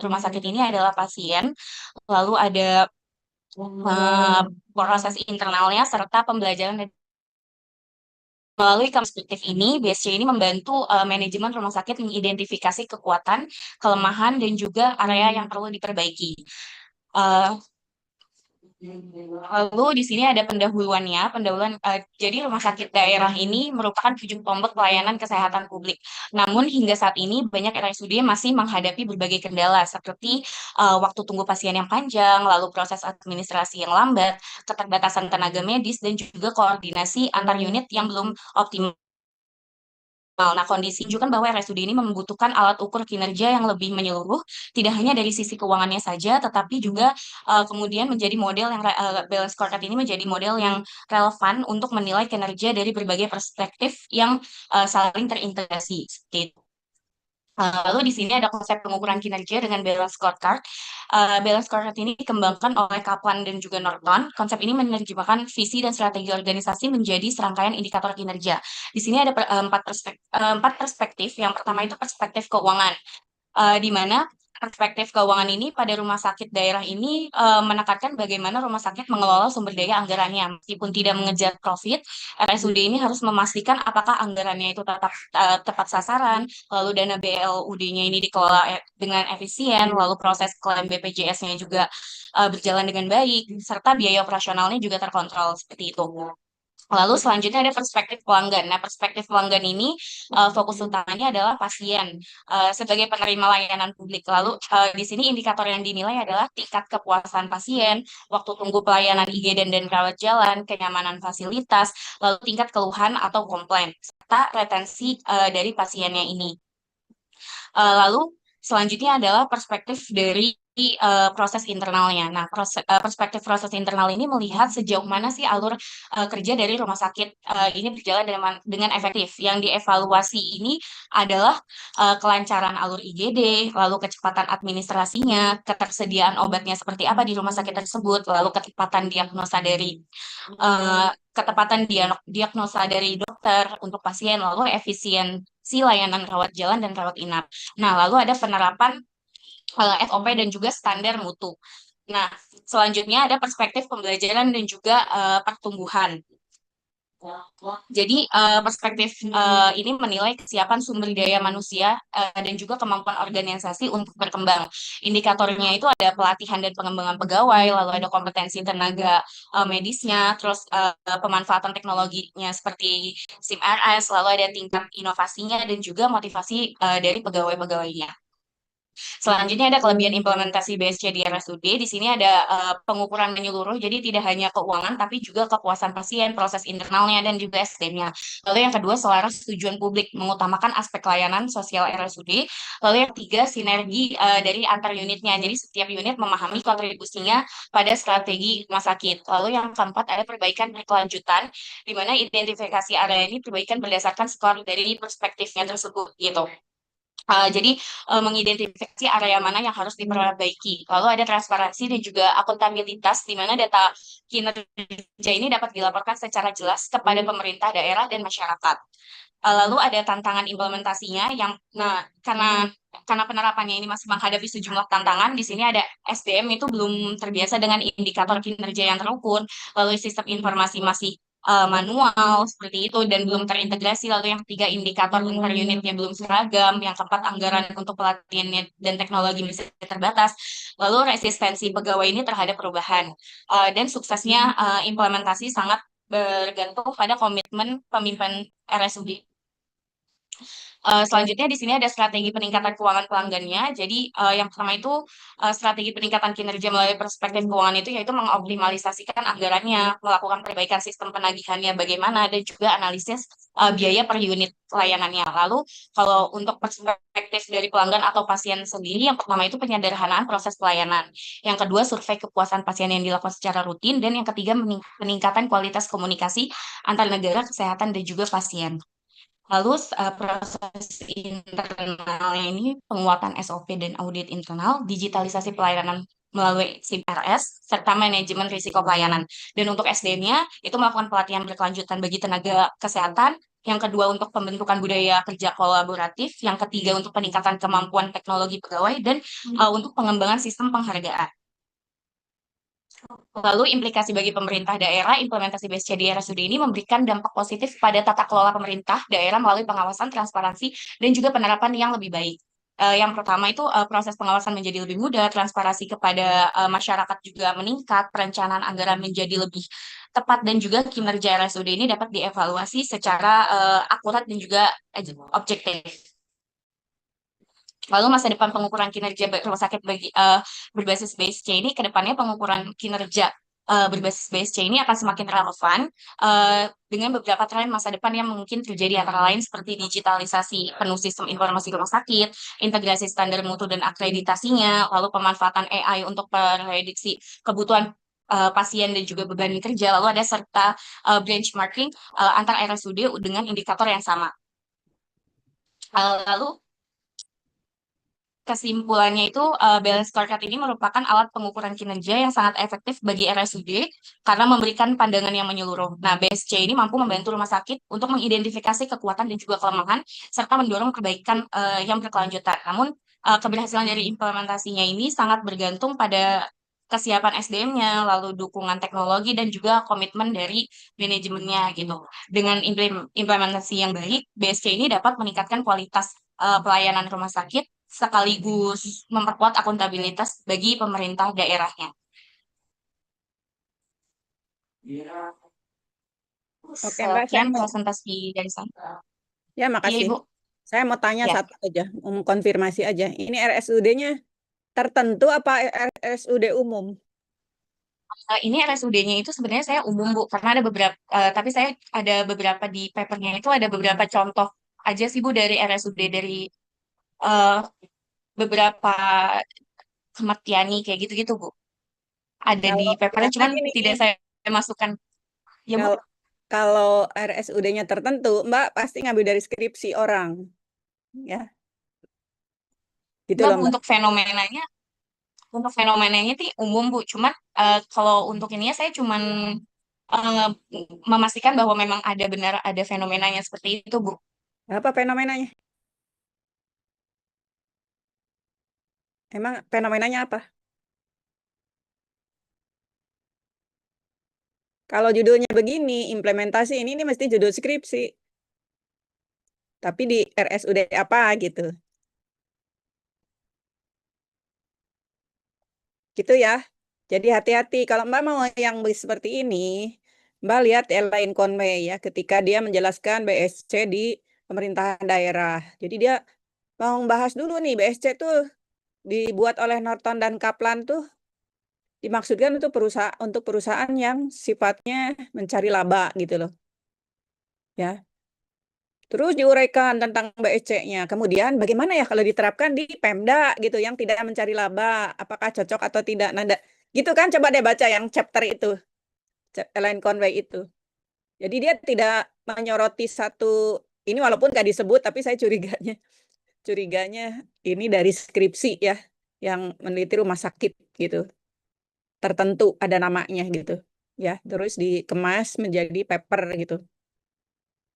rumah sakit ini adalah pasien, lalu ada proses internalnya serta pembelajaran melalui perspektif ini. BSC ini membantu manajemen rumah sakit mengidentifikasi kekuatan, kelemahan, dan juga area yang perlu diperbaiki. Eh, Lalu di sini ada pendahuluannya. Jadi rumah sakit daerah ini merupakan ujung tombak pelayanan kesehatan publik. Namun hingga saat ini banyak RSUD masih menghadapi berbagai kendala seperti waktu tunggu pasien yang panjang, lalu proses administrasi yang lambat, keterbatasan tenaga medis, dan juga koordinasi antar unit yang belum optimal. Nah, kondisi menunjukkan bahwa RSUD ini membutuhkan alat ukur kinerja yang lebih menyeluruh, tidak hanya dari sisi keuangannya saja, tetapi juga kemudian menjadi model yang balance scorecard ini menjadi model yang relevan untuk menilai kinerja dari berbagai perspektif yang saling terintegrasi. Seperti itu. Lalu di sini ada konsep pengukuran kinerja dengan balance scorecard. Balance scorecard ini dikembangkan oleh Kaplan dan juga Norton. Konsep ini menerjemahkan visi dan strategi organisasi menjadi serangkaian indikator kinerja. Di sini ada empat perspektif. Yang pertama itu perspektif keuangan, di mana perspektif keuangan ini pada rumah sakit daerah ini menekankan bagaimana rumah sakit mengelola sumber daya anggarannya. Meskipun tidak mengejar profit, RSUD ini harus memastikan apakah anggarannya itu tetap tepat sasaran, lalu dana BLUD-nya ini dikelola dengan efisien, lalu proses klaim BPJS-nya juga berjalan dengan baik, serta biaya operasionalnya juga terkontrol seperti itu. Lalu selanjutnya ada perspektif pelanggan. Nah, perspektif pelanggan ini fokus utamanya adalah pasien sebagai penerima layanan publik. Lalu di sini indikator yang dinilai adalah tingkat kepuasan pasien, waktu tunggu pelayanan IGD dan rawat jalan, kenyamanan fasilitas, lalu tingkat keluhan atau komplain, serta retensi dari pasiennya ini. Lalu selanjutnya adalah perspektif dari proses internalnya. Nah, perspektif proses internal ini melihat sejauh mana sih alur kerja dari rumah sakit ini berjalan dengan efektif. Yang dievaluasi ini adalah kelancaran alur IGD, lalu kecepatan administrasinya, ketersediaan obatnya seperti apa di rumah sakit tersebut, lalu ketepatan diagnosa dari dokter untuk pasien, lalu efisiensi layanan rawat jalan dan rawat inap. Nah, lalu ada penerapan SOP dan juga standar mutu. Nah, selanjutnya ada perspektif pembelajaran dan juga pertumbuhan. Jadi perspektif ini menilai kesiapan sumber daya manusia dan juga kemampuan organisasi untuk berkembang. Indikatornya itu ada pelatihan dan pengembangan pegawai, lalu ada kompetensi tenaga medisnya, terus pemanfaatan teknologinya seperti SIM-RS, lalu ada tingkat inovasinya dan juga motivasi dari pegawai-pegawainya. Selanjutnya ada kelebihan implementasi BSC di RSUD. Di sini ada pengukuran menyeluruh, jadi tidak hanya keuangan, tapi juga kepuasan pasien, proses internalnya, dan juga SDM-nya. Lalu yang kedua, selaras tujuan publik, mengutamakan aspek layanan sosial RSUD. Lalu yang ketiga, sinergi dari antar unitnya. Jadi setiap unit memahami kontribusinya pada strategi rumah sakit. Lalu yang keempat, ada perbaikan berkelanjutan, di mana identifikasi area ini perbaikan berdasarkan skor dari perspektifnya tersebut, gitu. Jadi mengidentifikasi area mana yang harus diperbaiki. Lalu ada transparansi dan juga akuntabilitas di mana data kinerja ini dapat dilaporkan secara jelas kepada pemerintah daerah dan masyarakat. Lalu ada tantangan implementasinya yang karena penerapannya ini masih menghadapi sejumlah tantangan. Di sini ada SDM itu belum terbiasa dengan indikator kinerja yang terukur, lalu sistem informasi masih manual seperti itu dan belum terintegrasi. Lalu yang ketiga, indikator per unitnya belum seragam. Yang keempat, anggaran untuk pelatihannya dan teknologi masih terbatas. Lalu resistensi pegawai ini terhadap perubahan. Dan suksesnya implementasi sangat bergantung pada komitmen pemimpin RSUD. Selanjutnya di sini ada strategi peningkatan keuangan pelanggannya. Jadi yang pertama itu strategi peningkatan kinerja melalui perspektif keuangan itu yaitu mengoptimalisasikan anggarannya, melakukan perbaikan sistem penagihannya bagaimana, dan juga analisis biaya per unit layanannya. Lalu kalau untuk perspektif dari pelanggan atau pasien sendiri, yang pertama itu penyederhanaan proses pelayanan. Yang kedua, survei kepuasan pasien yang dilakukan secara rutin. Dan yang ketiga, peningkatan kualitas komunikasi antar negara, kesehatan, dan juga pasien. Lalu proses internalnya ini penguatan SOP dan audit internal, digitalisasi pelayanan melalui SIM-RS, serta manajemen risiko pelayanan. Dan untuk SDM-nya, itu melakukan pelatihan berkelanjutan bagi tenaga kesehatan, yang kedua untuk pembentukan budaya kerja kolaboratif, yang ketiga untuk peningkatan kemampuan teknologi pegawai, dan untuk pengembangan sistem penghargaan. Lalu implikasi bagi pemerintah daerah, implementasi BSC di RSUD ini memberikan dampak positif pada tata kelola pemerintah daerah melalui pengawasan, transparansi, dan juga penerapan yang lebih baik. Yang pertama itu proses pengawasan menjadi lebih mudah, transparansi kepada masyarakat juga meningkat, perencanaan anggaran menjadi lebih tepat, dan juga kinerja RSUD ini dapat dievaluasi secara akurat dan juga objektif. Lalu masa depan pengukuran kinerja rumah sakit berbasis BSC ini ke depannya pengukuran kinerja berbasis BSC ini akan semakin relevan dengan beberapa tren masa depan yang mungkin terjadi antara lain seperti digitalisasi penuh sistem informasi rumah sakit, integrasi standar mutu dan akreditasinya, lalu pemanfaatan AI untuk prediksi kebutuhan pasien dan juga beban kerja, lalu ada serta benchmarking antar RSUD dengan indikator yang sama. Lalu kesimpulannya itu, balance scorecard ini merupakan alat pengukuran kinerja yang sangat efektif bagi RSUD karena memberikan pandangan yang menyeluruh. Nah, BSC ini mampu membantu rumah sakit untuk mengidentifikasi kekuatan dan juga kelemahan, serta mendorong perbaikan yang berkelanjutan. Namun, keberhasilan dari implementasinya ini sangat bergantung pada kesiapan SDM-nya, lalu dukungan teknologi, dan juga komitmen dari manajemennya gitu. Dengan implementasi yang baik, BSC ini dapat meningkatkan kualitas pelayanan rumah sakit sekaligus memperkuat akuntabilitas bagi pemerintah daerahnya. Oke, Mbak, saya Sekian mau presentasi dari saya. ya Iya, makasih. Ibu. Saya mau tanya Ya, satu aja, konfirmasi aja. Ini RSUD-nya tertentu apa RSUD umum? ini RSUD-nya itu sebenarnya saya umum, Bu, karena ada beberapa, tapi saya ada beberapa di papernya itu ada beberapa contoh aja sih, Bu, dari RSUD dari eh, beberapa kematian kayak gitu-gitu, Bu. Ada di Kalau papernya, misalkan cuman ini, tidak saya masukkan. Ya, Bu. kalau kalau RSUD-nya tertentu, Mbak pasti ngambil dari skripsi orang, ya, gitu Enggak, loh, Bu, Mbak. untuk fenomenanya sih umum, Bu. Cuman kalau untuk ininya saya cuman eh, memastikan bahwa memang ada benar ada fenomenanya seperti itu, Bu. Apa fenomenanya? Emang fenomenanya apa? Kalau judulnya begini, implementasi ini mesti judul skripsi. Tapi di RSUD apa gitu. Gitu ya. Jadi hati-hati. Kalau Mbak mau yang seperti ini, Mbak lihat Elaine Conway ya, ketika dia menjelaskan BSC di pemerintahan daerah. Jadi dia mau bahas dulu nih, BSC tuh dibuat oleh Norton dan Kaplan tuh dimaksudkan untuk perusahaan yang sifatnya mencari laba gitu loh. Ya. Terus diuraikan tentang BSC-nya. Kemudian bagaimana ya kalau diterapkan di Pemda gitu yang tidak mencari laba, apakah cocok atau tidak? Nada. Gitu kan, coba deh baca yang chapter itu, Elaine Conway itu. Jadi dia tidak menyoroti satu ini walaupun nggak disebut, tapi saya curiganya ini dari skripsi ya, yang meneliti rumah sakit gitu. Tertentu ada namanya gitu. Ya, terus dikemas menjadi paper gitu.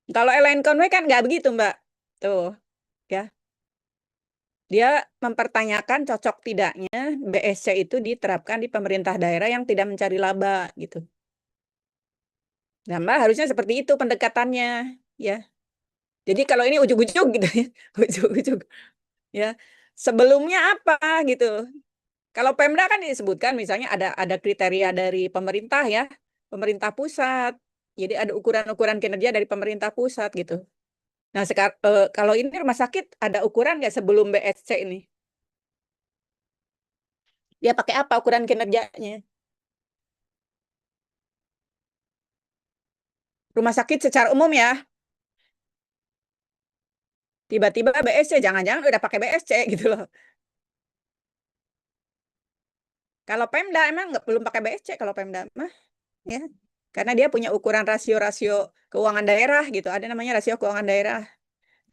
Kalau Elaine Conway kan nggak begitu, Mbak. Tuh, ya. Dia mempertanyakan cocok tidaknya BSC itu diterapkan di pemerintah daerah yang tidak mencari laba gitu. Nah, Mbak harusnya seperti itu pendekatannya, ya. Jadi kalau ini ujug-ujug gitu ya, ujug-ujug, ya. Sebelumnya apa gitu? Kalau Pemda kan disebutkan misalnya ada kriteria dari pemerintah ya, pemerintah pusat. Jadi ada ukuran-ukuran kinerja dari pemerintah pusat gitu. Nah, kalau ini rumah sakit ada ukuran nggak sebelum BSC ini? Dia pakai apa ukuran kinerjanya? Rumah sakit secara umum ya, tiba-tiba BSC, jangan-jangan udah pakai BSC gitu loh. Kalau Pemda emang nggak belum pakai BSC kalau Pemda mah, ya. Karena dia punya ukuran rasio-rasio keuangan daerah gitu. Ada namanya rasio keuangan daerah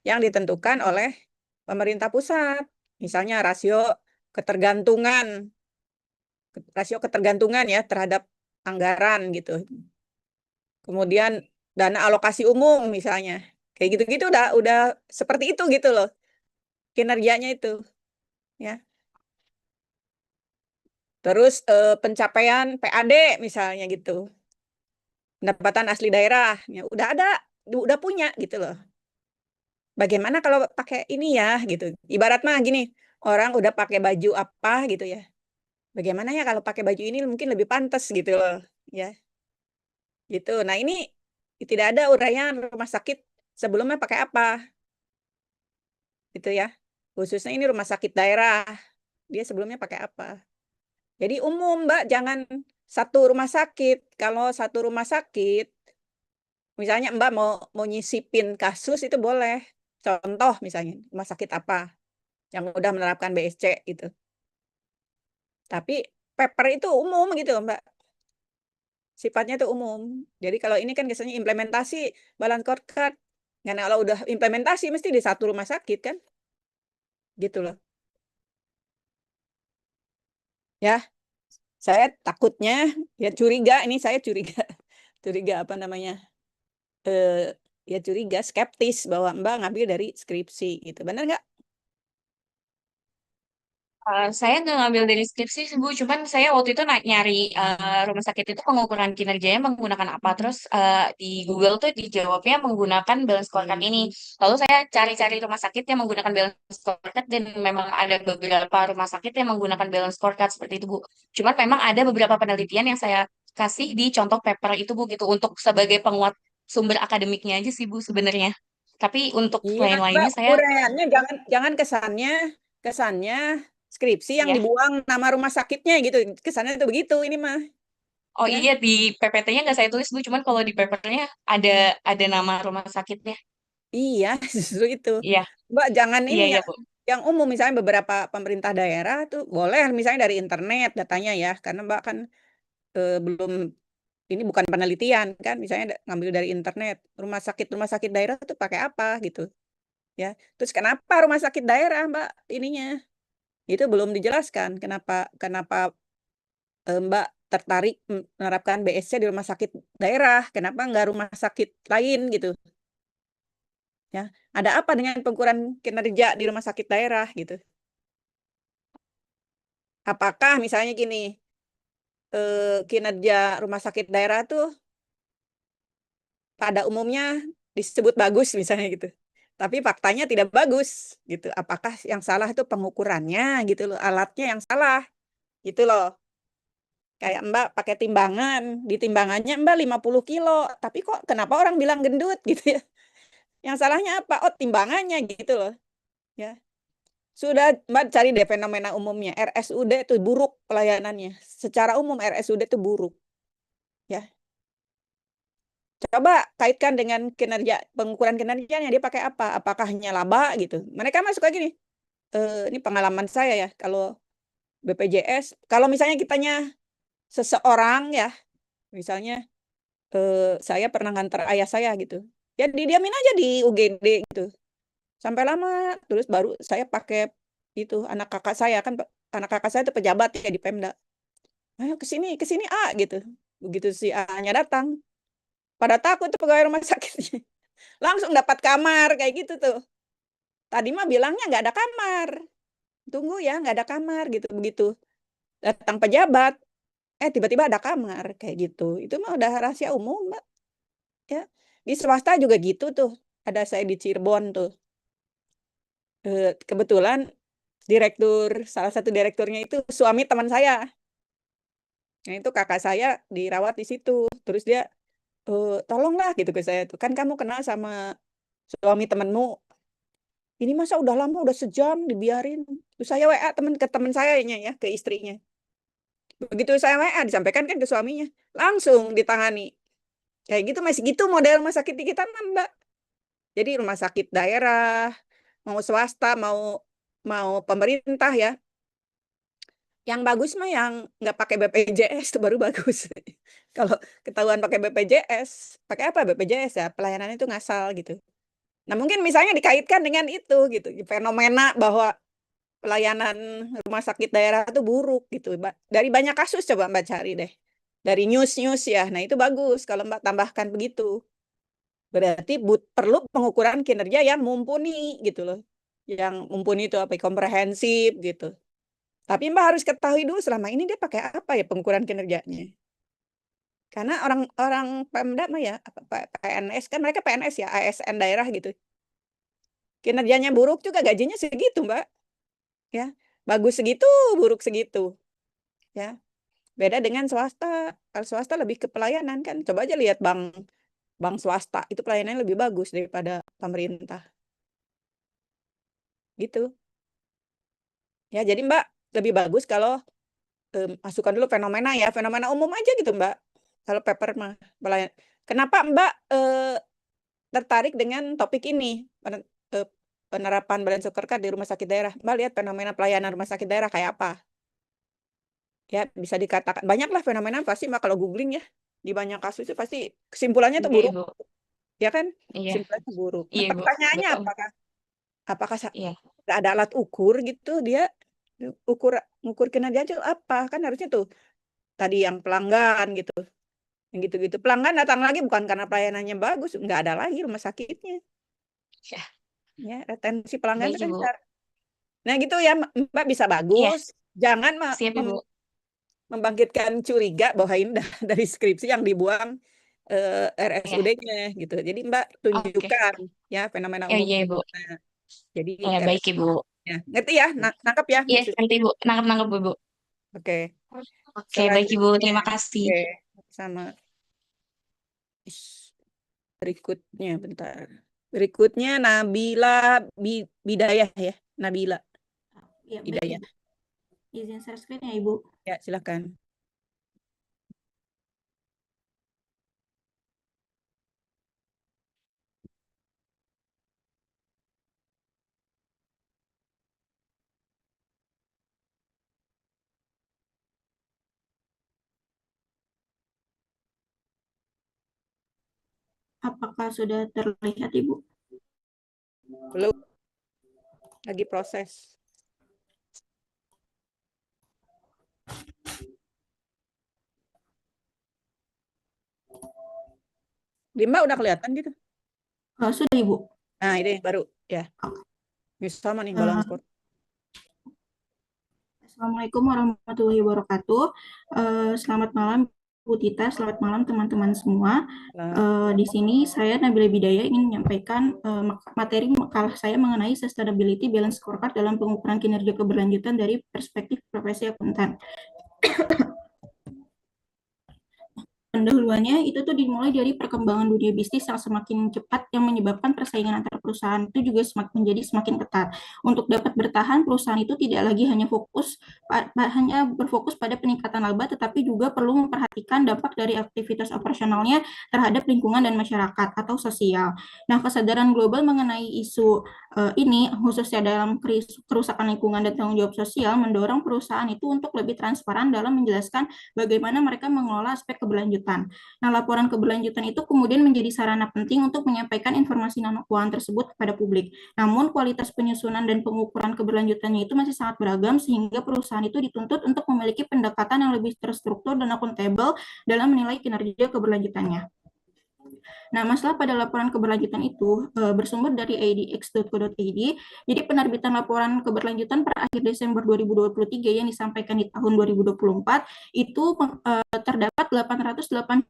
yang ditentukan oleh pemerintah pusat. Misalnya ketergantungan, rasio ketergantungan ya terhadap anggaran gitu. Kemudian dana alokasi umum misalnya. Kayak gitu-gitu udah seperti itu gitu loh kinerjanya itu, ya. Terus pencapaian PAD misalnya gitu, pendapatan asli daerah, ya udah ada, udah punya gitu loh. Bagaimana kalau pakai ini ya gitu. Ibarat mah gini, orang udah pakai baju apa gitu ya. Bagaimana ya kalau pakai baju ini mungkin lebih pantas gitu loh, ya. Gitu. Nah, ini tidak ada uraian rumah sakit sebelumnya pakai apa gitu ya. Khususnya ini rumah sakit daerah. Dia sebelumnya pakai apa. Jadi umum, Mbak, jangan satu rumah sakit. Kalau satu rumah sakit, misalnya Mbak mau mau nyisipin kasus itu boleh. Contoh misalnya rumah sakit apa yang udah menerapkan BSC gitu. Tapi paper itu umum gitu loh, Mbak. Sifatnya itu umum. Jadi kalau ini kan biasanya implementasi balance scorecard. Karena kalau udah implementasi mesti di satu rumah sakit kan, gitu loh. Ya, saya takutnya, ya curiga, ini saya curiga, curiga apa namanya, eh, ya curiga, skeptis bahwa Mbak ngambil dari skripsi gitu. Benar nggak? Saya nggak ngambil dari skripsi sih Bu, cuman saya waktu itu nyari rumah sakit itu pengukuran kinerjanya menggunakan apa, terus di Google tuh dijawabnya menggunakan balance scorecard ini. Lalu saya cari-cari rumah sakit yang menggunakan balance scorecard dan memang ada beberapa rumah sakit yang menggunakan balance scorecard seperti itu Bu. Cuman memang ada beberapa penelitian yang saya kasih di contoh paper itu Bu gitu untuk sebagai penguat sumber akademiknya aja sih Bu sebenarnya. Tapi untuk Iya, Mbak, lain-lainnya saya uraiannya jangan jangan kesannya skripsi yang ya. dibuang nama rumah sakitnya gitu. Kesannya itu begitu ini mah, Oh ya. iya di PPT-nya nggak saya tulis Bu, cuman kalau di papernya ada nama rumah sakitnya. Iya, justru itu. Iya, Mbak, jangan iya ini ya. iya Bu. Yang umum misalnya beberapa pemerintah daerah tuh boleh misalnya dari internet datanya ya, karena Mbak kan belum ini bukan penelitian kan, misalnya ngambil dari internet. Rumah sakit daerah tuh pakai apa gitu, ya. Terus kenapa rumah sakit daerah, Mbak, ininya? Itu belum dijelaskan kenapa kenapa Mbak tertarik menerapkan BSC di rumah sakit daerah, kenapa nggak rumah sakit lain gitu, ya. Ada apa dengan pengukuran kinerja di rumah sakit daerah gitu? Apakah misalnya gini, kinerja rumah sakit daerah tuh pada umumnya disebut bagus misalnya gitu. Tapi faktanya tidak bagus gitu. Apakah yang salah itu pengukurannya gitu loh, alatnya yang salah gitu loh. Kayak Mbak pakai timbangan, di timbangannya Mbak 50 kilo, tapi kok kenapa orang bilang gendut gitu ya? Yang salahnya apa? Oh, timbangannya gitu loh, ya. Sudah Mbak cari deh fenomena umumnya. RSUD itu buruk pelayanannya. Secara umum RSUD itu buruk, ya. Coba kaitkan dengan kinerja, pengukuran kinerjanya dia pakai apa? Apakah hanya laba gitu? Mereka masuk lagi nih. Ini pengalaman saya ya, kalau BPJS, kalau misalnya kitanya seseorang ya, misalnya saya pernah nganter ayah saya gitu. Ya didiamin aja di UGD gitu. Sampai lama, terus baru saya pakai itu anak kakak saya kan, anak kakak saya itu pejabat ya di Pemda. Ayo ke sini A gitu. Begitu si A-nya datang, pada takut tuh pegawai rumah sakitnya. Langsung dapat kamar kayak gitu tuh. Tadi mah bilangnya nggak ada kamar. Tunggu ya, nggak ada kamar gitu. Begitu datang pejabat, tiba-tiba ada kamar kayak gitu. Itu mah udah rahasia umum, Mbak. Ya. Di swasta juga gitu tuh. Ada saya di Cirebon tuh. Kebetulan salah satu direkturnya itu suami teman saya. Nah, itu kakak saya dirawat di situ. Terus dia, tolonglah gitu ke saya tuh. Kan kamu kenal sama suami temenmu. Ini masa udah lama, udah sejam dibiarin. Terus saya WA ke teman saya ya, ke istrinya. Begitu saya WA disampaikan kan ke suaminya, langsung ditangani. Kayak gitu masih gitu model rumah sakit di kita mah, Mbak. Jadi rumah sakit daerah, mau swasta, mau mau pemerintah ya. Yang bagus mah yang nggak pakai BPJS itu baru bagus. Kalau ketahuan pakai BPJS, pakai apa BPJS ya? Pelayanan itu ngasal gitu. Nah, mungkin misalnya dikaitkan dengan itu gitu, fenomena bahwa pelayanan rumah sakit daerah itu buruk gitu, Mbak. Dari banyak kasus coba Mbak cari deh. Dari news-news ya. Nah, itu bagus kalau Mbak tambahkan begitu. Berarti perlu pengukuran kinerja yang mumpuni gitu loh. Yang mumpuni itu apa? Komprehensif gitu. Tapi Mbak harus ketahui dulu selama ini dia pakai apa ya pengukuran kinerjanya. Karena orang-orang Pemda mah ya, PNS kan mereka PNS ya, ASN daerah gitu. Kinerjanya buruk juga gajinya segitu, Mbak. Ya, bagus segitu, buruk segitu. Ya, beda dengan swasta. Kalau swasta lebih ke pelayanan kan. Coba aja lihat bank bank swasta itu pelayanannya lebih bagus daripada pemerintah. Gitu. Ya, jadi Mbak lebih bagus kalau masukkan dulu fenomena ya, fenomena umum aja gitu Mbak. Kalau paper mah Kenapa Mbak tertarik dengan topik ini penerapan balance scorecard di rumah sakit daerah? Mbak lihat fenomena pelayanan rumah sakit daerah kayak apa? Ya bisa dikatakan banyak lah fenomena pasti Mbak kalau googling ya di banyak kasus itu pasti kesimpulannya tuh Iya, buruk, Ibu. ya kan? Iya, Kesimpulannya buruk. Nah iya, Ibu. pertanyaannya Betul. apakah Iya. nggak ada alat ukur gitu dia ukur kinerja itu apa kan harusnya tuh tadi yang pelanggan gitu. Yang gitu-gitu. Pelanggan datang lagi bukan karena pelayanannya bagus, nggak ada lagi rumah sakitnya. Ya, Ya, retensi pelanggan baik, itu kan Ibu. Nah, gitu ya, Mbak bisa Iya, bagus. Jangan siap, Ibu. membangkitkan curiga bahwa ini dari skripsi yang dibuang Iya. RSUD-nya gitu. Jadi Mbak Oke. tunjukkan ya fenomena Oh, umum. iya, Ibu. Nah, jadi Ya, baik, Ibu. RSUD-nya. Ngerti ya? Nangkep ya Iya, maksudnya. nanti Ibu. Nangkep-nangkep, Ibu. Oke. Oke, baik, Ibu. Selanjutnya. Terima kasih. Oke, sama. Ish. Berikutnya, bentar. Berikutnya Nabila Bidayah ya. Nabila Ya, baik Bidayah. Ibu. Izin share screen ya Ibu. Ya, silakan. Apakah sudah terlihat Ibu? Belum, lagi proses. Lima udah kelihatan gitu. Sudah Ibu. Nah, ini baru ya. Ini sama nih balance score. Assalamualaikum warahmatullahi wabarakatuh. Selamat malam Bu Tita, selamat malam teman-teman semua. Di sini saya Nabila Bidaya ingin menyampaikan materi makalah saya mengenai sustainability balance scorecard dalam pengukuran kinerja keberlanjutan dari perspektif profesi akuntan. Pendahuluannya itu tuh dimulai dari perkembangan dunia bisnis yang semakin cepat yang menyebabkan persaingan antar perusahaan itu juga menjadi semakin ketat. Untuk dapat bertahan, perusahaan itu tidak lagi hanya berfokus pada peningkatan laba, tetapi juga perlu memperhatikan dampak dari aktivitas operasionalnya terhadap lingkungan dan masyarakat atau sosial. Nah, kesadaran global mengenai isu ini, khususnya dalam kerusakan lingkungan dan tanggung jawab sosial, mendorong perusahaan itu untuk lebih transparan dalam menjelaskan bagaimana mereka mengelola aspek keberlanjutan. Nah, laporan keberlanjutan itu kemudian menjadi sarana penting untuk menyampaikan informasi non keuangan tersebut kepada publik. Namun, kualitas penyusunan dan pengukuran keberlanjutannya itu masih sangat beragam sehingga perusahaan itu dituntut untuk memiliki pendekatan yang lebih terstruktur dan akuntabel dalam menilai kinerja keberlanjutannya. Nah, masalah pada laporan keberlanjutan itu bersumber dari idx.co.id. Jadi penerbitan laporan keberlanjutan per akhir Desember 2023 yang disampaikan di tahun 2024 itu terdapat 882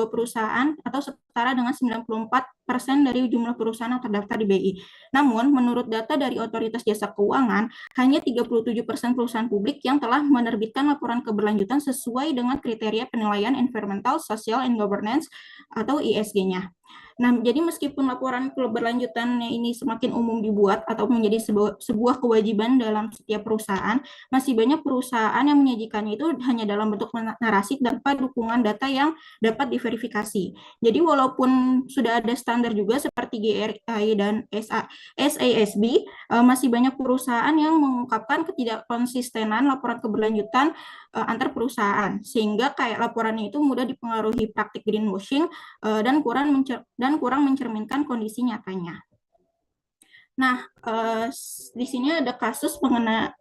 perusahaan atau setara dengan 94% dari jumlah perusahaan yang terdaftar di BI. Namun, menurut data dari Otoritas Jasa Keuangan, hanya 37% perusahaan publik yang telah menerbitkan laporan keberlanjutan sesuai dengan kriteria penilaian environmental, social, and governance atau ISG-nya. Nah, jadi meskipun laporan keberlanjutannya ini semakin umum dibuat atau menjadi sebuah kewajiban dalam setiap perusahaan, masih banyak perusahaan yang menyajikannya itu hanya dalam bentuk narasi tanpa dukungan data yang dapat diverifikasi. Jadi walaupun sudah ada standar juga seperti GRI dan SASB, masih banyak perusahaan yang mengungkapkan ketidakkonsistenan laporan keberlanjutan antar perusahaan, sehingga kayak laporannya itu mudah dipengaruhi praktik greenwashing dan kurang mencerminkan kondisi nyatanya. Nah, di sini ada kasus mengenai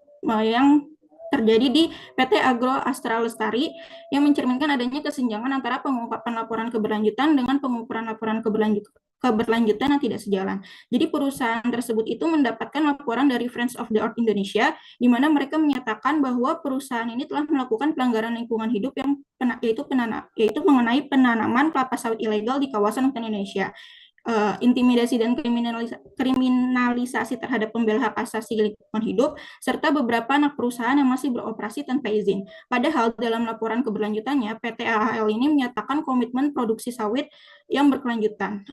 yang terjadi di PT Agro Astra Lestari yang mencerminkan adanya kesenjangan antara pengungkapan laporan keberlanjutan dengan pengukuran laporan keberlanjutan yang tidak sejalan. Jadi perusahaan tersebut itu mendapatkan laporan dari Friends of the Earth Indonesia, di mana mereka menyatakan bahwa perusahaan ini telah melakukan pelanggaran lingkungan hidup yang yaitu mengenai penanaman kelapa sawit ilegal di kawasan hutan Indonesia. Intimidasi dan kriminalisasi terhadap pembela hak asasi lingkungan hidup, serta beberapa anak perusahaan yang masih beroperasi tanpa izin. Padahal dalam laporan keberlanjutannya, PT AHL ini menyatakan komitmen produksi sawit yang berkelanjutan,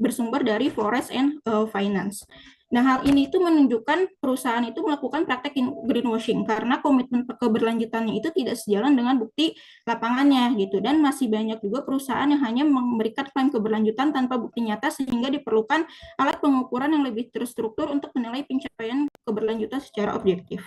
bersumber dari Forest and Finance. Nah, hal ini itu menunjukkan perusahaan itu melakukan praktek greenwashing karena komitmen keberlanjutannya itu tidak sejalan dengan bukti lapangannya gitu, dan masih banyak juga perusahaan yang hanya memberikan klaim keberlanjutan tanpa bukti nyata, sehingga diperlukan alat pengukuran yang lebih terstruktur untuk menilai pencapaian keberlanjutan secara objektif.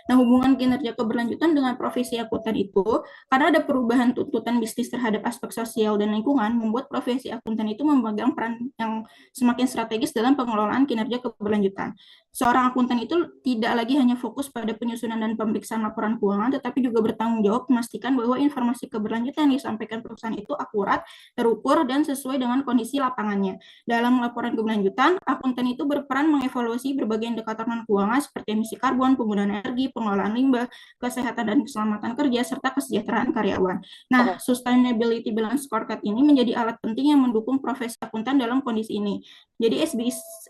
Nah, hubungan kinerja keberlanjutan dengan profesi akuntan itu, karena ada perubahan tuntutan bisnis terhadap aspek sosial dan lingkungan, membuat profesi akuntan itu memegang peran yang semakin strategis dalam pengelolaan kinerja keberlanjutan. Seorang akuntan itu tidak lagi hanya fokus pada penyusunan dan pemeriksaan laporan keuangan, tetapi juga bertanggung jawab memastikan bahwa informasi keberlanjutan yang disampaikan perusahaan itu akurat, terukur, dan sesuai dengan kondisi lapangannya. Dalam laporan keberlanjutan, akuntan itu berperan mengevaluasi berbagai indikator non-keuangan seperti emisi karbon, penggunaan energi, pengelolaan limbah, kesehatan dan keselamatan kerja, serta kesejahteraan karyawan. Nah, Sustainability Balance Scorecard ini menjadi alat penting yang mendukung profesi akuntan dalam kondisi ini. Jadi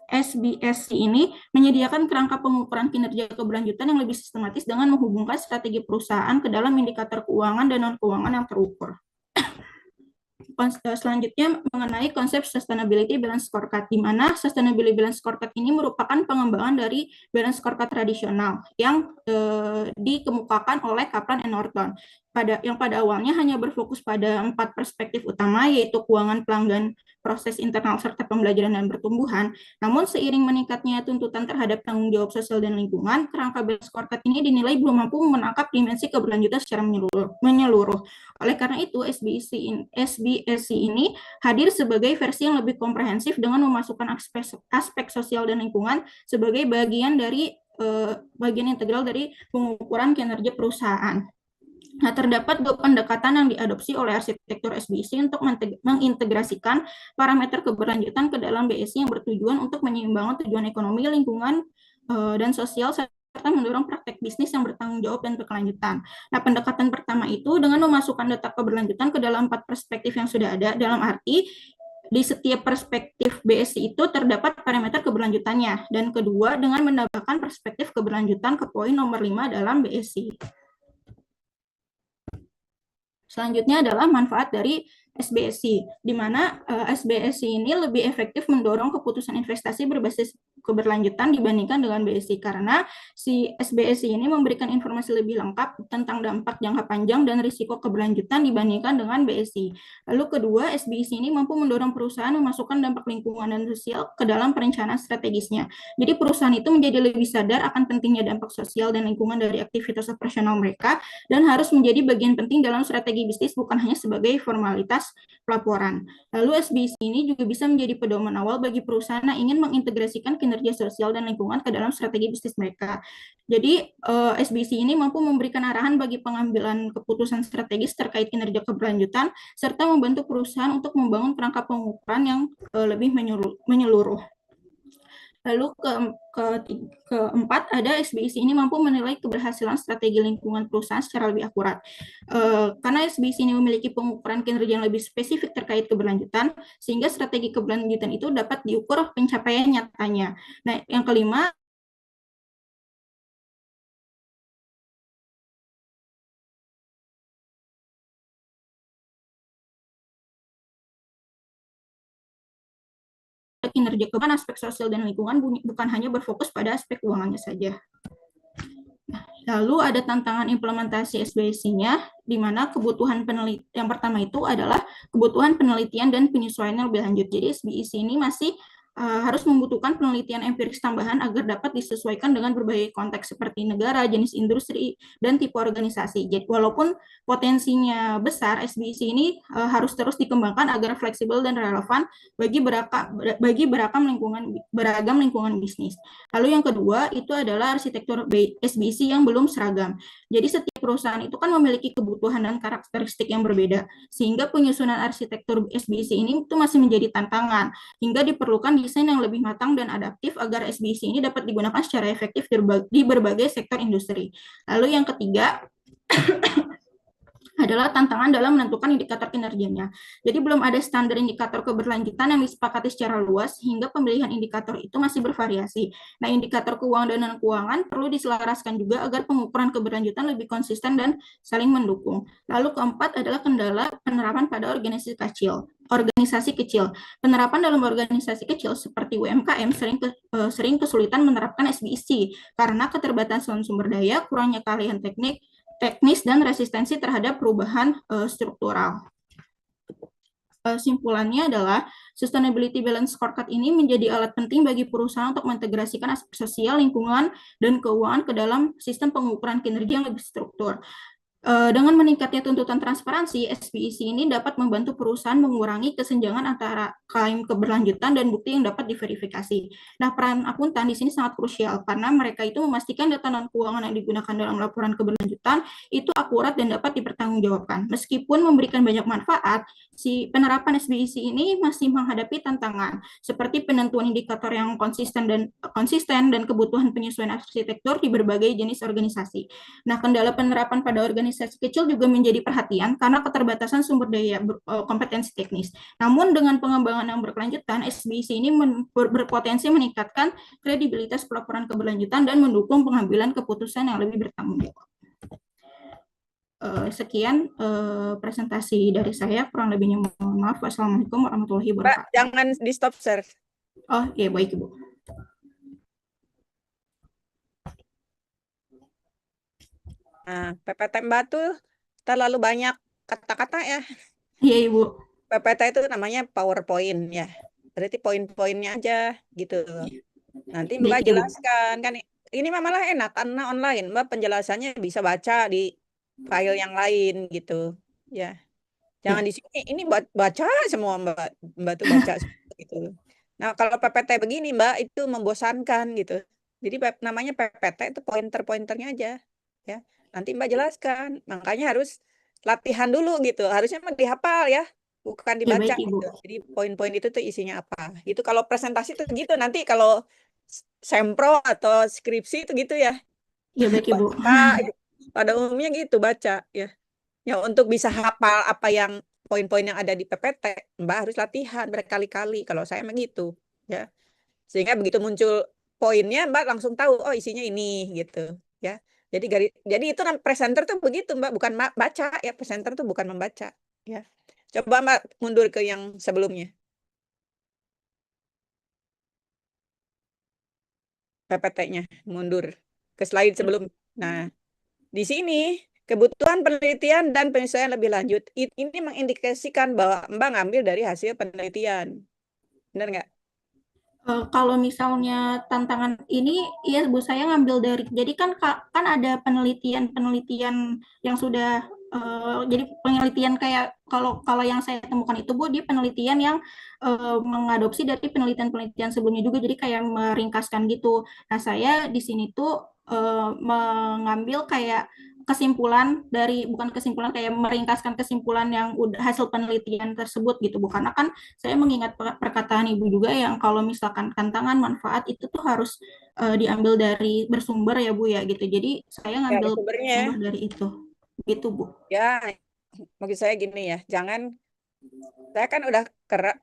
SBSC ini menyediakan kerangka pengukuran kinerja keberlanjutan yang lebih sistematis dengan menghubungkan strategi perusahaan ke dalam indikator keuangan dan non-keuangan yang terukur. Selanjutnya mengenai konsep Sustainability Balance Scorecard, di mana Sustainability Balance Scorecard ini merupakan pengembangan dari Balance Scorecard tradisional yang dikemukakan oleh Kaplan and Norton. Yang pada awalnya hanya berfokus pada 4 perspektif utama, yaitu keuangan pelanggan, proses internal, serta pembelajaran dan pertumbuhan. Namun seiring meningkatnya tuntutan terhadap tanggung jawab sosial dan lingkungan, kerangka Balance Scorecard ini dinilai belum mampu menangkap dimensi keberlanjutan secara menyeluruh. Oleh karena itu, SBSC ini hadir sebagai versi yang lebih komprehensif dengan memasukkan aspek sosial dan lingkungan sebagai bagian integral dari pengukuran kinerja perusahaan. Nah, terdapat 2 pendekatan yang diadopsi oleh arsitektur SBSC untuk mengintegrasikan parameter keberlanjutan ke dalam BSC yang bertujuan untuk menyeimbangkan tujuan ekonomi, lingkungan, dan sosial, serta mendorong praktek bisnis yang bertanggung jawab dan berkelanjutan. Nah, pendekatan pertama itu dengan memasukkan data keberlanjutan ke dalam 4 perspektif yang sudah ada, dalam arti di setiap perspektif BSC itu terdapat parameter keberlanjutannya. Dan kedua, dengan menambahkan perspektif keberlanjutan ke poin nomor 5 dalam BSC. Selanjutnya adalah manfaat dari SBSC, di mana SBSC ini lebih efektif mendorong keputusan investasi berbasis keberlanjutan dibandingkan dengan BSC, karena si SBSC ini memberikan informasi lebih lengkap tentang dampak jangka panjang dan risiko keberlanjutan dibandingkan dengan BSC. Lalu kedua, SBSC ini mampu mendorong perusahaan memasukkan dampak lingkungan dan sosial ke dalam perencanaan strategisnya. Jadi perusahaan itu menjadi lebih sadar akan pentingnya dampak sosial dan lingkungan dari aktivitas operasional mereka, dan harus menjadi bagian penting dalam strategi bisnis, bukan hanya sebagai formalitas pelaporan. Lalu SBSC ini juga bisa menjadi pedoman awal bagi perusahaan yang ingin mengintegrasikan kinerja sosial dan lingkungan ke dalam strategi bisnis mereka. Jadi SBSC ini mampu memberikan arahan bagi pengambilan keputusan strategis terkait kinerja keberlanjutan, serta membantu perusahaan untuk membangun kerangka pengukuran yang lebih menyeluruh. Lalu keempat, ada SBSC ini mampu menilai keberhasilan strategi lingkungan perusahaan secara lebih akurat. Karena SBSC ini memiliki pengukuran kinerja yang lebih spesifik terkait keberlanjutan, sehingga strategi keberlanjutan itu dapat diukur pencapaian nyatanya. Nah, yang kelima, kinerja keuangan, aspek sosial dan lingkungan, bukan hanya berfokus pada aspek keuangannya saja. Nah, lalu ada tantangan implementasi SBSC-nya, di mana kebutuhan penelitian yang pertama itu adalah kebutuhan penelitian dan penyesuaian yang lebih lanjut. Jadi SBSC ini masih harus membutuhkan penelitian empiris tambahan agar dapat disesuaikan dengan berbagai konteks seperti negara, jenis industri, dan tipe organisasi. Jadi walaupun potensinya besar, SBSC ini harus terus dikembangkan agar fleksibel dan relevan bagi beragam lingkungan bisnis. Lalu yang kedua itu adalah arsitektur SBSC yang belum seragam. Jadi setiap perusahaan itu kan memiliki kebutuhan dan karakteristik yang berbeda, sehingga penyusunan arsitektur SBC ini itu masih menjadi tantangan, hingga diperlukan desain yang lebih matang dan adaptif agar SBC ini dapat digunakan secara efektif di berbagai sektor industri. Lalu yang ketiga, adalah tantangan dalam menentukan indikator kinerjanya. Jadi belum ada standar indikator keberlanjutan yang disepakati secara luas, hingga pemilihan indikator itu masih bervariasi. Nah, indikator keuangan dan non-keuangan perlu diselaraskan juga agar pengukuran keberlanjutan lebih konsisten dan saling mendukung. Lalu keempat adalah kendala penerapan pada organisasi kecil. Penerapan dalam organisasi kecil seperti UMKM sering kesulitan menerapkan SBC karena keterbatasan sumber daya, kurangnya keahlian teknis, dan resistensi terhadap perubahan struktural. Simpulannya adalah Sustainability Balance Scorecard ini menjadi alat penting bagi perusahaan untuk mengintegrasikan aspek sosial, lingkungan, dan keuangan ke dalam sistem pengukuran kinerja yang lebih struktur. Dengan meningkatnya tuntutan transparansi, SBC ini dapat membantu perusahaan mengurangi kesenjangan antara klaim keberlanjutan dan bukti yang dapat diverifikasi. Nah, peran akuntan di sini sangat krusial karena mereka itu memastikan data non-keuangan yang digunakan dalam laporan keberlanjutan itu akurat dan dapat dipertanggungjawabkan. Meskipun memberikan banyak manfaat, si penerapan SBC ini masih menghadapi tantangan seperti penentuan indikator yang konsisten dan kebutuhan penyesuaian arsitektur di berbagai jenis organisasi. Nah, kendala penerapan pada organisasi kecil juga menjadi perhatian karena keterbatasan sumber daya kompetensi teknis. Namun dengan pengembangan yang berkelanjutan, SBC ini berpotensi meningkatkan kredibilitas pelaporan keberlanjutan dan mendukung pengambilan keputusan yang lebih bertanggung jawab. Sekian presentasi dari saya, kurang lebihnya mohon maaf. Wassalamualaikum warahmatullahi Mbak, wabarakatuh. jangan di stop share. Oh, ya baik Ibu. Nah, PPT Mbak tuh terlalu banyak kata-kata ya. Iya Ibu. PPT itu namanya PowerPoint ya. Berarti poin-poinnya aja gitu. Nanti Mbak Baik Ibu. jelaskan kan ini malah enak karena online. Mbak penjelasannya bisa baca di file yang lain gitu. Ya. Jangan di sini ini baca semua Mbak tuh baca gitu. Nah, kalau PPT begini Mbak itu membosankan gitu. Jadi namanya PPT itu pointer-pointernya aja ya. Nanti Mbak jelaskan. Makanya harus latihan dulu gitu. Harusnya Mbak dihafal ya, bukan Ya dibaca baik Ibu. gitu. Jadi poin-poin itu tuh isinya apa. Itu kalau presentasi tuh gitu. Nanti kalau sempro atau skripsi itu gitu ya. Ya baik Ibu. Baca, pada umumnya gitu baca ya. Ya untuk bisa hafal apa yang poin-poin yang ada di PPT, Mbak harus latihan berkali-kali. Kalau saya emang gitu ya. Sehingga begitu muncul poinnya Mbak langsung tahu oh isinya ini gitu ya. Jadi itu presenter tuh begitu Mbak, bukan baca ya, presenter tuh bukan membaca ya. Coba Mbak mundur ke yang sebelumnya. PPT-nya mundur ke slide sebelum. Nah, di sini kebutuhan penelitian dan penyesuaian lebih lanjut ini mengindikasikan bahwa Mbak ngambil dari hasil penelitian. Benar nggak? Kalau misalnya tantangan ini, ya Bu, saya ngambil dari, jadi kan ada penelitian yang sudah, jadi penelitian kayak kalau yang saya temukan itu Bu, dia penelitian yang mengadopsi dari penelitian-penelitian sebelumnya juga, jadi kayak meringkaskan gitu. Nah, saya di sini tuh mengambil kayak bukan kesimpulan, kayak meringkaskan kesimpulan yang udah hasil penelitian tersebut gitu Bu, karena kan saya mengingat perkataan Ibu juga yang kalau misalkan tantangan manfaat itu tuh harus diambil dari bersumber ya Bu ya gitu. Jadi saya Ya, ngambil sumbernya. sumber dari itu. Gitu Bu. Ya, maksud saya gini ya, saya kan udah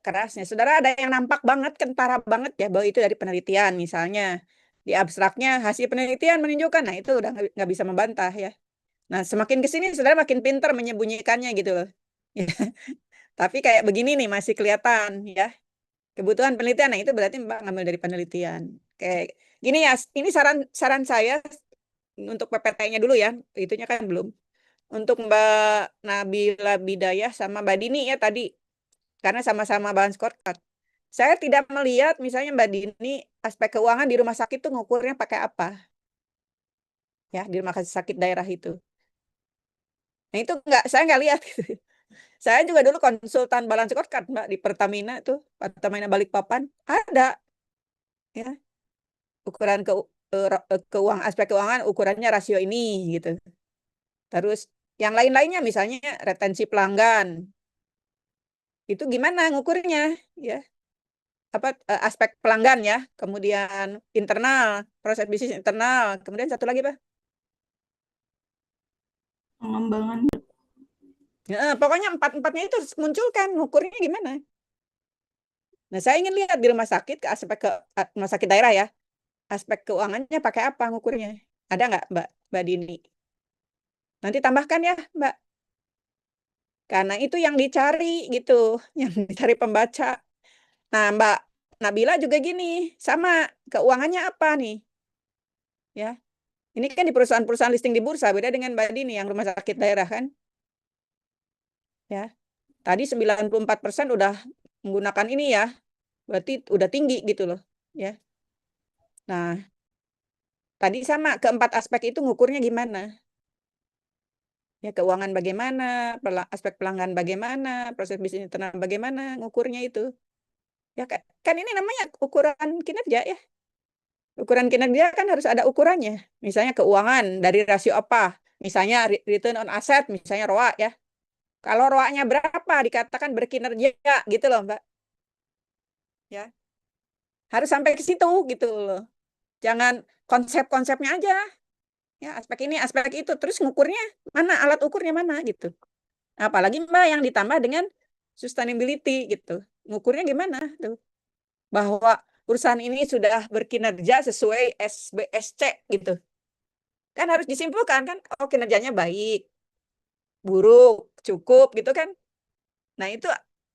kerasnya. Saudara ada yang nampak banget, kentara banget ya bahwa itu dari penelitian misalnya. Di abstraknya hasil penelitian menunjukkan, nah itu udah nggak bisa membantah ya. Nah semakin ke sini saudara makin pintar menyembunyikannya gitu loh. Tapi kayak begini nih masih kelihatan ya. Kebutuhan penelitian, nah itu berarti Mbak ngambil dari penelitian. Kayak gini ya, ini saran saya untuk PPT-nya dulu ya, itunya kan belum. Untuk Mbak Nabila Bidayah sama Mbak Dini ya tadi, karena sama-sama bahan scorecard. Saya tidak melihat misalnya Mbak Dini aspek keuangan di rumah sakit tuh ngukurnya pakai apa. Ya, di rumah sakit daerah itu. Nah itu saya nggak lihat. Saya juga dulu konsultan balance scorecard Mbak di Pertamina tuh, Pertamina Balikpapan. Ada ya, ukuran keuangan, aspek keuangan ukurannya rasio ini gitu. Terus yang lain-lainnya misalnya retensi pelanggan. Itu gimana ngukurnya ya? Aspek pelanggan ya, kemudian internal, proses bisnis internal, kemudian satu lagi Pak. Pengembangan. Ya, pokoknya empat-empatnya itu harus munculkan, ngukurnya gimana? Nah, saya ingin lihat di rumah sakit ke aspek rumah sakit daerah ya, aspek keuangannya pakai apa ngukurnya? Ada nggak Mbak Dini? Nanti tambahkan ya Mbak. Karena itu yang dicari gitu, yang dicari pembaca. Nah, Mbak Nabila juga gini, sama keuangannya apa nih? Ya, ini kan di perusahaan-perusahaan listing di bursa, beda dengan Mbak Dini yang rumah sakit daerah kan? Ya, tadi 94% udah menggunakan ini ya, berarti udah tinggi gitu loh. Ya, nah tadi sama keempat aspek itu ngukurnya gimana? Ya, keuangan bagaimana, aspek pelanggan bagaimana, proses bisnis internal bagaimana, ngukurnya itu. Ya kan ini namanya ukuran kinerja ya. Ukuran kinerja kan harus ada ukurannya. Misalnya keuangan dari rasio apa? Misalnya return on asset, misalnya ROA ya. Kalau ROA-nya berapa dikatakan berkinerja gitu loh, Mbak. Ya. Harus sampai ke situ gitu loh. Jangan konsep-konsepnya aja. Ya, aspek ini, aspek itu. Terus ngukurnya mana? Alat ukurnya mana gitu. Apalagi Mbak yang ditambah dengan sustainability gitu. Ngukurnya gimana tuh? Bahwa perusahaan ini sudah berkinerja sesuai SBSC gitu. Kan harus disimpulkan kan, oh kinerjanya baik, buruk, cukup gitu kan. Nah itu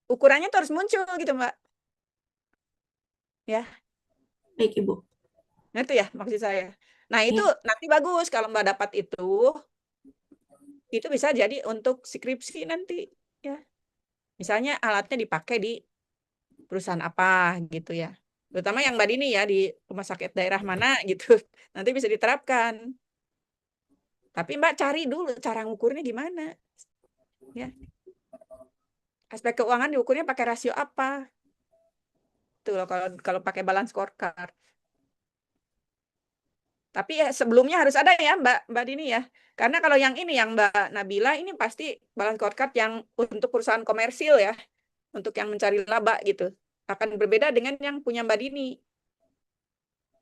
ukurannya tuh harus muncul gitu Mbak. Ya, Baik, Ibu. nah itu ya maksud saya. Nah itu Ya, nanti bagus kalau Mbak dapat itu bisa jadi untuk skripsi nanti. Ya, misalnya alatnya dipakai di perusahaan apa gitu ya. Terutama yang Mbak Dini ya di rumah sakit daerah mana gitu. Nanti bisa diterapkan. Tapi Mbak cari dulu cara ngukurnya gimana. Ya. Aspek keuangan diukurnya pakai rasio apa? Tuh loh kalau pakai balance scorecard. Tapi ya sebelumnya harus ada ya Mbak Dini ya. Karena kalau yang ini yang Mbak Nabila ini pasti balance scorecard yang untuk perusahaan komersil ya, untuk yang mencari laba gitu. Akan berbeda dengan yang punya Mbak Dini.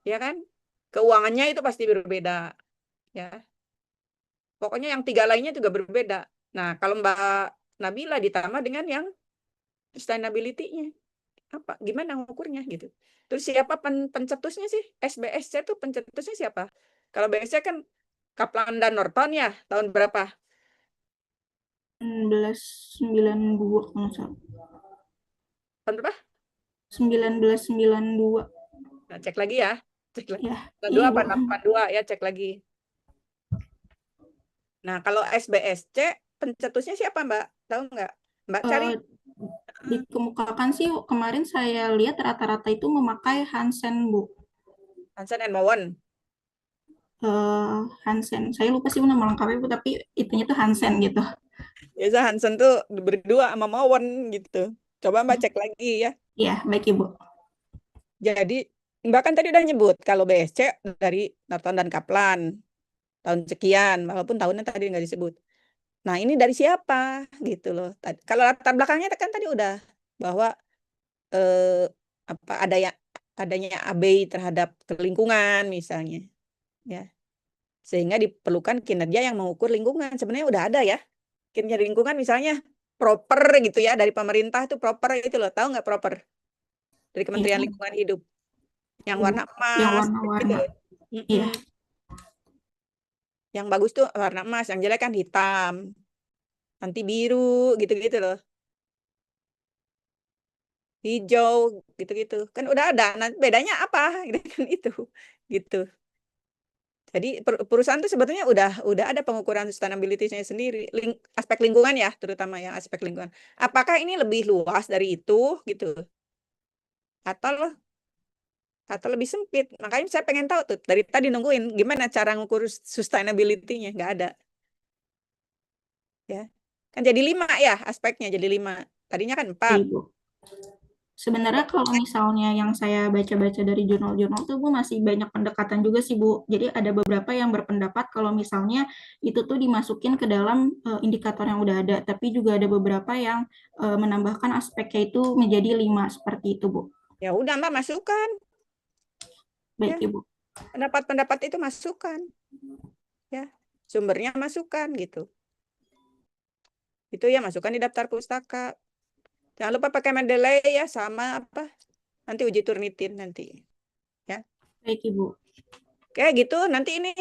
Ya kan? Keuangannya itu pasti berbeda ya. Pokoknya yang tiga lainnya juga berbeda. Nah, kalau Mbak Nabila ditambah dengan yang sustainability-nya. Apa? Gimana ngukurnya gitu. Terus siapa pencetusnya sih? SBSC itu pencetusnya siapa? Kalau BSC kan Kaplan dan Norton ya, tahun berapa? 1992 kalau nggak salah. Tahun berapa? 1992. Nah, cek lagi ya. Cek lagi. Ya, 92 iya, apa Ibu. 82 ya, cek lagi. Nah, kalau SBSC pencetusnya siapa, Mbak? Tahu nggak? Mbak cari. Eh, dikemukakan sih kemarin saya lihat rata-rata itu memakai Hansen, Bu. Hansen and Mowen. Hansen. Saya lupa sih nama lengkapnya, Bu, tapi itunya tuh Hansen gitu. Biasa Hansen tuh berdua sama Mowen gitu. Coba Mbak cek lagi ya. Ya, baik, Ibu. Jadi, Mbak kan tadi udah nyebut kalau BSC dari Norton dan Kaplan. Tahun sekian, walaupun tahunnya tadi nggak disebut. Nah, ini dari siapa gitu loh. Kalau latar belakangnya kan tadi udah bahwa eh, apa adanya abai terhadap lingkungan misalnya, ya. Sehingga diperlukan kinerja yang mengukur lingkungan. Sebenarnya udah ada ya. Kinerja lingkungan misalnya proper gitu ya dari pemerintah itu proper itu loh. Tahu nggak proper? Dari Ya, Kementerian Lingkungan Hidup. Yang Ibu. warna Yang emas gitu warna-warna. loh. Iya, Yang bagus tuh warna emas, yang jelek kan hitam. Nanti biru gitu-gitu loh. Hijau gitu-gitu. Kan udah ada. Nah, bedanya apa? Gitu kan itu. Gitu. Jadi perusahaan itu sebetulnya udah ada pengukuran sustainability-nya sendiri, aspek lingkungan ya, terutama yang aspek lingkungan. Apakah ini lebih luas dari itu gitu? Atau lebih sempit? Makanya saya pengen tahu tuh dari tadi nungguin gimana cara ngukur sustainability-nya, nggak ada. Ya. Kan jadi 5 ya aspeknya, jadi 5. Tadinya kan 4. Ibu. Sebenarnya kalau misalnya yang saya baca-baca dari jurnal-jurnal tuh Bu masih banyak pendekatan juga sih Bu. Jadi ada beberapa yang berpendapat kalau misalnya itu tuh dimasukin ke dalam indikator yang udah ada, tapi juga ada beberapa yang menambahkan aspeknya itu menjadi 5 seperti itu Bu. Ya udah Mbak masukkan, Baik ya Ibu. pendapat-pendapat itu masukkan, ya sumbernya masukkan gitu. Itu ya masukkan di daftar pustaka. Jangan lupa pakai Mendeley ya sama apa nanti uji Turnitin nanti. Ya. Baik Ibu. Kayak gitu nanti ini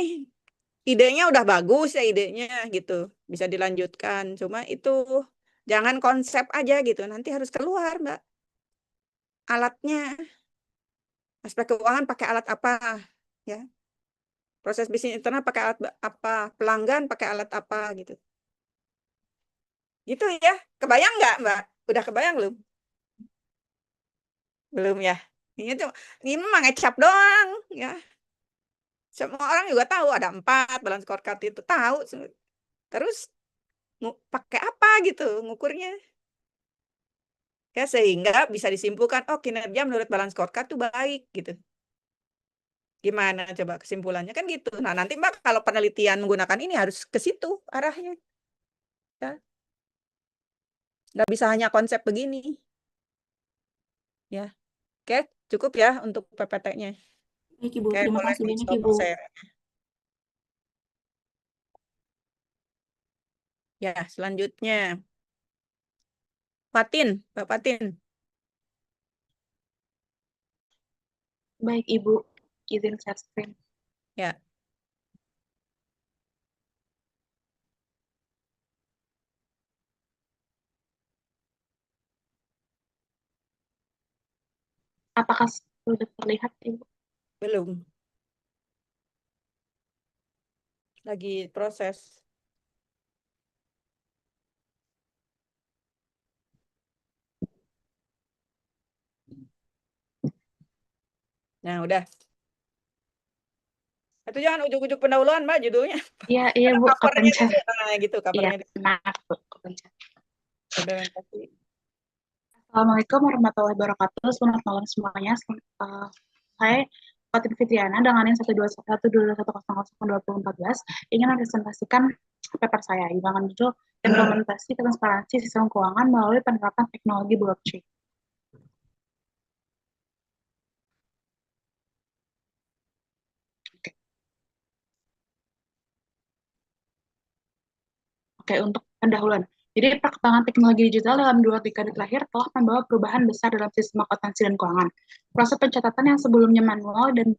idenya udah bagus ya idenya gitu. Bisa dilanjutkan. Cuma itu jangan konsep aja gitu. Nanti harus keluar, Mbak. Alatnya. Aspek keuangan pakai alat apa? Ya. Proses bisnis internal pakai alat apa? Pelanggan pakai alat apa gitu. Gitu ya. Kebayang nggak, Mbak? Udah kebayang belum? Belum ya. Ini mah ngecap doang ya. Semua orang juga tahu ada 4 balance scorecard itu tahu. Terus pakai apa gitu ngukurnya? Ya sehingga bisa disimpulkan oh kinerja menurut balance scorecard itu baik gitu. Gimana coba kesimpulannya kan gitu. Nah, nanti Mbak kalau penelitian menggunakan ini harus ke situ arahnya. Ya. Nggak bisa hanya konsep begini. Ya. Oke, cukup ya untuk PPT-nya. Baik Ibu, Oke, terima boleh kasih di banyak stop Ibu. share. Ya, selanjutnya. Fatin, Mbak Fatin. Baik, Ibu. Izin share screen. Ya. Apakah sudah terlihat, Ibu? Belum. Lagi proses. Nah, udah. Itu jangan ujuk-ujuk pendahuluan, Mbak, judulnya. Iya, iya, Ada Bu. covernya Kepencet. gitu. Nah, gitu Iya, covernya. benar, Bu. Kepencet. Implementasi. Assalamualaikum warahmatullahi wabarakatuh. Selamat malam semuanya. Saya Fatin Fitriana dengan NIM 121202014 ingin mempresentasikan paper saya dengan judul Implementasi Transparansi Sistem Keuangan melalui Penerapan Teknologi Blockchain. Oke, untuk pendahuluan. Jadi, perkembangan teknologi digital dalam 2 dekade terakhir telah membawa perubahan besar dalam sistem akuntansi dan keuangan. Proses pencatatan yang sebelumnya manual dan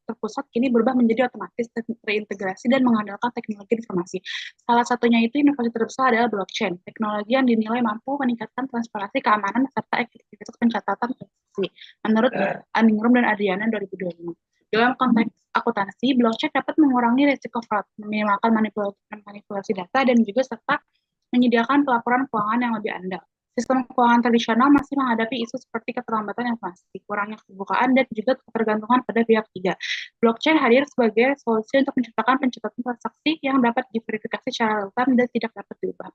terpusat kini berubah menjadi otomatis, terintegrasi, dan mengandalkan teknologi informasi. Salah satunya itu inovasi terbesar adalah blockchain, teknologi yang dinilai mampu meningkatkan transparansi, keamanan, serta efektivitas pencatatan transaksi, menurut Aningrum dan Adriana 2025. Dalam konteks akuntansi, blockchain dapat mengurangi risiko fraud, meminimalkan manipulasi data, dan juga serta menyediakan pelaporan keuangan yang lebih andal. Sistem keuangan tradisional masih menghadapi isu seperti keterlambatan informasi, kurangnya kebukaan, dan juga ketergantungan pada pihak ketiga. Blockchain hadir sebagai solusi untuk menciptakan pencatatan transaksi yang dapat diverifikasi secara real-time dan tidak dapat diubah.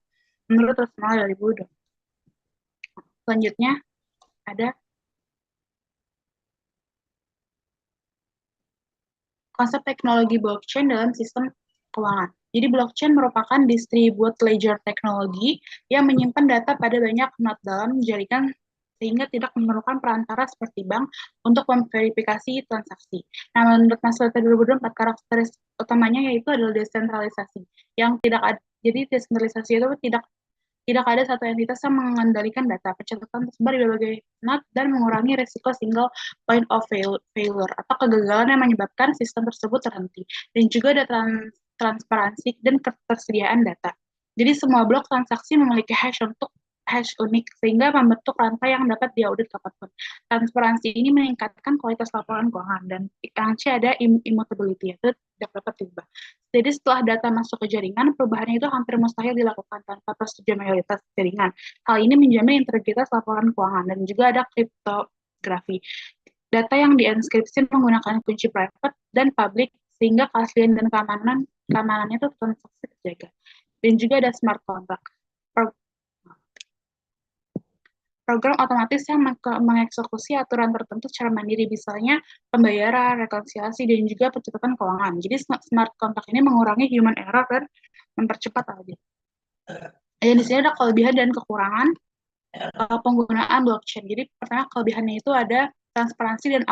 Menurut Rosmala dari Budo. Selanjutnya, ada konsep teknologi blockchain dalam sistem keuangan. Jadi blockchain merupakan distributed ledger teknologi yang menyimpan data pada banyak node dalam jaringan sehingga tidak memerlukan perantara seperti bank untuk memverifikasi transaksi. Nah, menurut Mas Leta 2024 karakteristik utamanya yaitu adalah desentralisasi. Yang tidak ada, jadi desentralisasi itu tidak ada satu entitas yang mengendalikan data. Pencatatan tersebar di berbagai node dan mengurangi risiko single point of failure atau kegagalan yang menyebabkan sistem tersebut terhenti. Dan juga ada transparansi dan ketersediaan data. Jadi semua blok transaksi memiliki hash unik sehingga membentuk rantai yang dapat diaudit kapanpun. Transparansi ini meningkatkan kualitas laporan keuangan dan yang C ada immutability, itu tidak dapat diubah. Jadi setelah data masuk ke jaringan, perubahannya itu hampir mustahil dilakukan tanpa persetujuan mayoritas jaringan. Hal ini menjamin integritas laporan keuangan dan juga ada kriptografi. Data yang dienkripsi menggunakan kunci private dan public sehingga keaslian dan keamanannya itu transaksi terjaga. Dan juga ada smart contract. program otomatis yang mengeksekusi aturan tertentu secara mandiri, misalnya pembayaran, rekonsiliasi, dan juga pencatatan keuangan. Jadi smart contract ini mengurangi human error dan mempercepat audit. Dan di sini ada kelebihan dan kekurangan penggunaan blockchain. Jadi pertama kelebihannya itu ada transparansi dan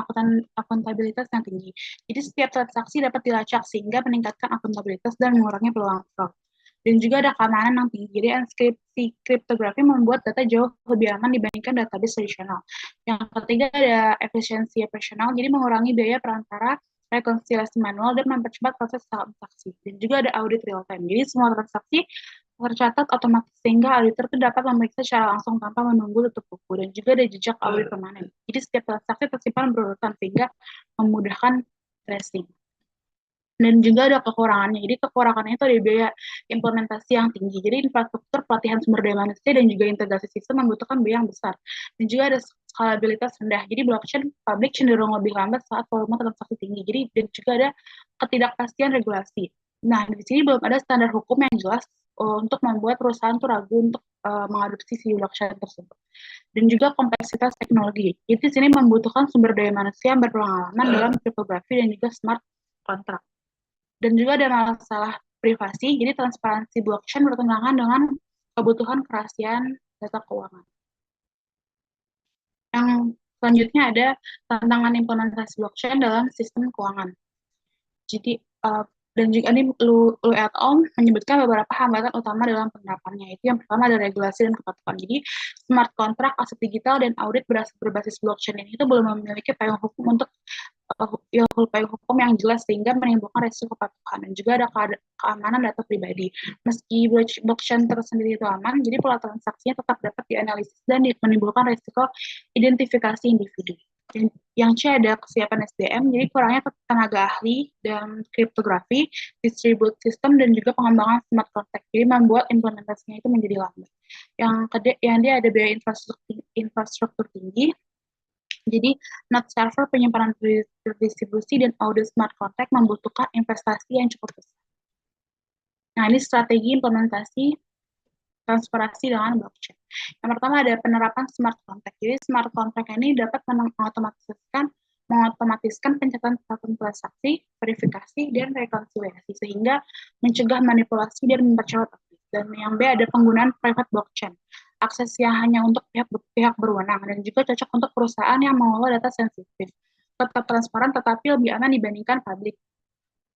akuntabilitas yang tinggi. Jadi setiap transaksi dapat dilacak sehingga meningkatkan akuntabilitas dan mengurangi peluang fraud. Dan juga ada keamanan yang tinggi. Jadi enkripsi kriptografi membuat data jauh lebih aman dibandingkan database tradisional. Yang ketiga ada efisiensi operasional, jadi mengurangi biaya perantara, rekonsiliasi manual, dan mempercepat proses transaksi. Dan juga ada audit real time. Jadi semua transaksi tercatat otomatis sehingga auditor itu dapat memeriksa secara langsung tanpa menunggu tutup buku. Dan juga ada jejak audit permanen. Jadi setiap transaksi tersimpan berurutan sehingga memudahkan tracing. Dan juga ada kekurangannya. Jadi kekurangannya itu ada biaya implementasi yang tinggi. Jadi infrastruktur, pelatihan sumber daya manusia, dan juga integrasi sistem membutuhkan biaya yang besar. Dan juga ada skalabilitas rendah. Jadi blockchain publik cenderung lebih lambat saat volume transaksi tinggi. Jadi dan juga ada ketidakpastian regulasi. Nah, di sini belum ada standar hukum yang jelas untuk membuat perusahaan tuh ragu untuk mengadopsi si blockchain tersebut. Dan juga kompleksitas teknologi. Jadi di sini membutuhkan sumber daya manusia yang berpengalaman dalam kriptografi dan juga smart contract. Dan juga ada masalah privasi, jadi transparansi blockchain bertentangan dengan kebutuhan kerahasiaan data keuangan. Yang selanjutnya ada tantangan implementasi blockchain dalam sistem keuangan. Jadi, dan juga ini Lu et al. Menyebutkan beberapa hambatan utama dalam penerapannya. Itu yang pertama ada regulasi dan kepatuhan. Jadi, smart contract, aset digital, dan audit berbasis blockchain ini itu belum memiliki payung hukum untuk payung hukum yang jelas sehingga menimbulkan resiko kepatuhan. Dan juga ada keamanan data pribadi. Meski blockchain tersendiri itu aman, jadi pola transaksinya tetap dapat dianalisis dan menimbulkan resiko identifikasi individu. Dan yang C ada kesiapan SDM, jadi kurangnya tenaga ahli dan kriptografi, distribute system, dan juga pengembangan smart contract, jadi membuat implementasinya itu menjadi lambat. Yang D ada biaya infrastruktur tinggi, jadi node server, penyimpanan terdistribusi, dan audit smart contract membutuhkan investasi yang cukup besar. Nah, ini strategi implementasi transparansi dengan blockchain. Yang pertama ada penerapan smart contract. Jadi smart contract ini dapat mengotomatiskan pencatatan transaksi, verifikasi, dan rekonsiliasi sehingga mencegah manipulasi dan mempercepat audit. Dan yang B ada penggunaan private blockchain. Akses yang hanya untuk pihak berwenang dan juga cocok untuk perusahaan yang mengelola data sensitif. Tetap transparan tetapi lebih aman dibandingkan public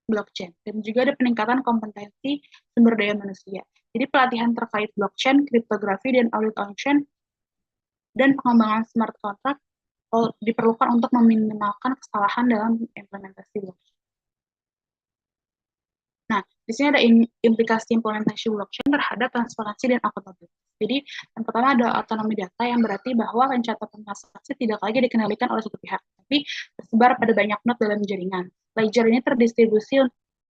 blockchain. Dan juga ada peningkatan kompetensi sumber daya manusia. Jadi pelatihan terkait blockchain, kriptografi, dan audit on-chain, dan pengembangan smart contract diperlukan untuk meminimalkan kesalahan dalam implementasi blockchain. Nah, di sini ada implikasi implementasi blockchain terhadap transparansi dan akuntabilitas. Jadi, yang pertama ada otonomi data yang berarti bahwa pencatatan transaksi tidak lagi dikendalikan oleh satu pihak, tapi tersebar pada banyak node dalam jaringan. Ledger ini terdistribusi